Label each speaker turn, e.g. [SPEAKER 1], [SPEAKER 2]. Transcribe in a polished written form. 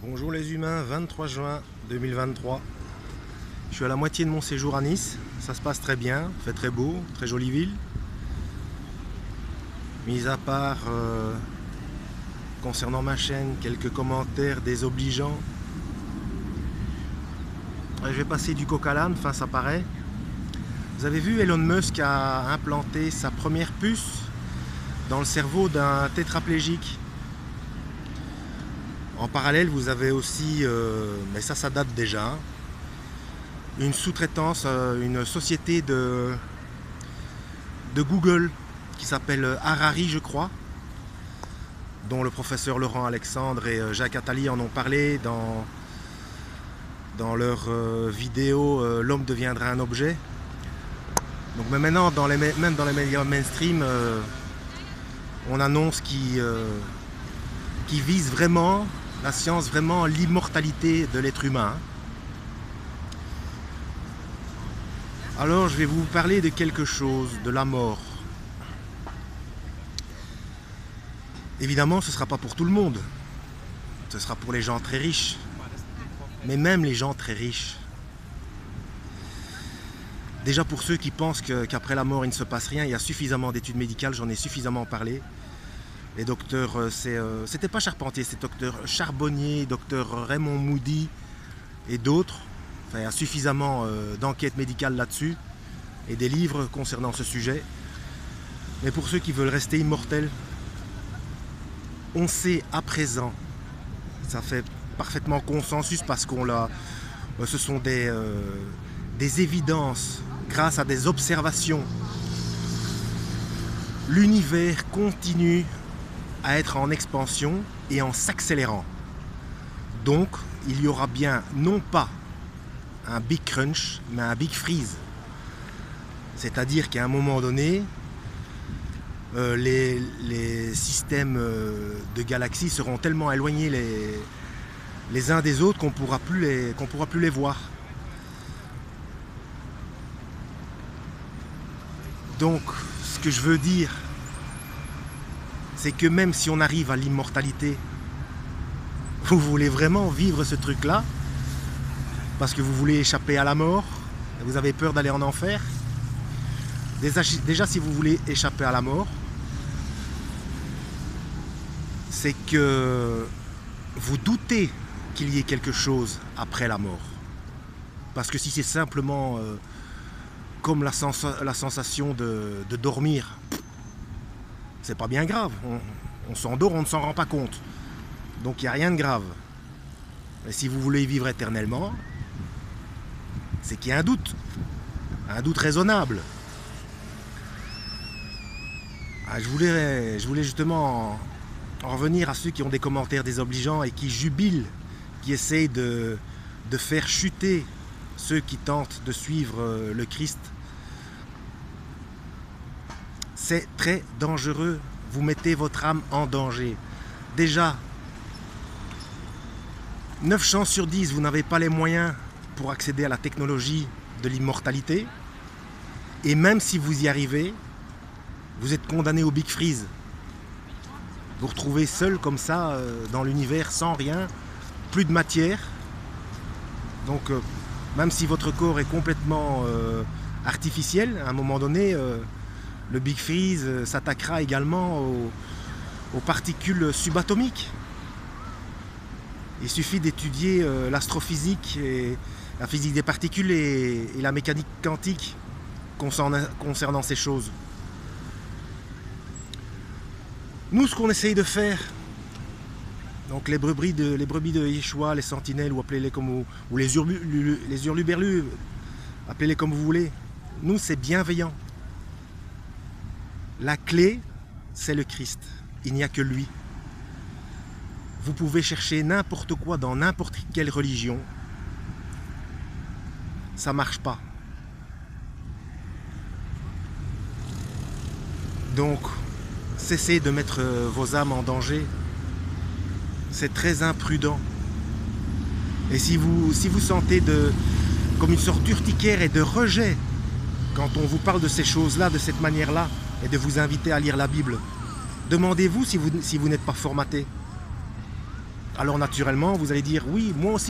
[SPEAKER 1] Bonjour les humains, 23 juin 2023. Je suis à la moitié de mon séjour à Nice. Ça se passe très bien, il fait très beau, très jolie ville. Mis à part concernant ma chaîne, quelques commentaires désobligeants. Je vais passer du coq à l'âne, enfin ça paraît. Vous avez vu, Elon Musk a implanté sa première puce dans le cerveau d'un tétraplégique. En parallèle, vous avez aussi, mais ça date déjà, une sous-traitance, une société de Google qui s'appelle Harari, je crois, dont le professeur Laurent Alexandre et Jacques Attali en ont parlé dans leur vidéo L'homme deviendra un objet. Donc, mais maintenant, même dans les médias mainstream, on annonce qui vise vraiment la science, vraiment l'immortalité de l'être humain. Alors je vais vous parler de quelque chose, de la mort. Évidemment, ce ne sera pas pour tout le monde. Ce sera pour les gens très riches. Mais même les gens très riches. Déjà pour ceux qui pensent qu'après la mort il ne se passe rien, il y a suffisamment d'études médicales, j'en ai suffisamment parlé. Les docteurs, c'était pas Charpentier, c'est docteur Charbonnier, docteur Raymond Moody et d'autres. Enfin, il y a suffisamment d'enquêtes médicales là-dessus et des livres concernant ce sujet. Mais pour ceux qui veulent rester immortels, on sait à présent, ça fait parfaitement consensus parce ce sont des évidences grâce à des observations. L'univers continue à être en expansion et en s'accélérant. Donc, il y aura bien non pas un big crunch, mais un big freeze. C'est-à-dire qu'à un moment donné, les systèmes de galaxies seront tellement éloignés les uns des autres qu'on pourra plus les voir. Donc, ce que je veux dire, c'est que même si on arrive à l'immortalité, vous voulez vraiment vivre ce truc-là parce que vous voulez échapper à la mort, et vous avez peur d'aller en enfer. Déjà, si vous voulez échapper à la mort, c'est que vous doutez qu'il y ait quelque chose après la mort. Parce que si c'est simplement comme la sensation de dormir, c'est pas bien grave. On s'endort, on ne s'en rend pas compte. Donc il n'y a rien de grave. Mais si vous voulez vivre éternellement, c'est qu'il y a un doute raisonnable. Je voulais justement en revenir à ceux qui ont des commentaires désobligeants et qui jubilent, qui essayent de faire chuter ceux qui tentent de suivre le Christ. C'est très dangereux, vous mettez votre âme en danger. Déjà, 9 chances sur 10, vous n'avez pas les moyens pour accéder à la technologie de l'immortalité. Et même si vous y arrivez, vous êtes condamné au Big Freeze. Vous vous retrouvez seul comme ça dans l'univers sans rien, plus de matière. Donc même si votre corps est complètement artificiel, à un moment donné, le Big Freeze s'attaquera également aux particules subatomiques. Il suffit d'étudier l'astrophysique, et la physique des particules et la mécanique quantique concernant ces choses. Nous, ce qu'on essaye de faire, donc les brebis de Yeshua, les sentinelles, ou appelez-les comme ou les hurluberlus, appelez-les comme vous voulez, nous c'est bienveillant. La clé, c'est le Christ. Il n'y a que lui. Vous pouvez chercher n'importe quoi dans n'importe quelle religion. Ça ne marche pas. Donc, cessez de mettre vos âmes en danger. C'est très imprudent. Et si vous sentez comme une sorte d'urticaire et de rejet quand on vous parle de ces choses-là, de cette manière-là, et de vous inviter à lire la Bible, demandez-vous si vous n'êtes pas formaté. alors naturellement, vous allez dire oui, moi aussi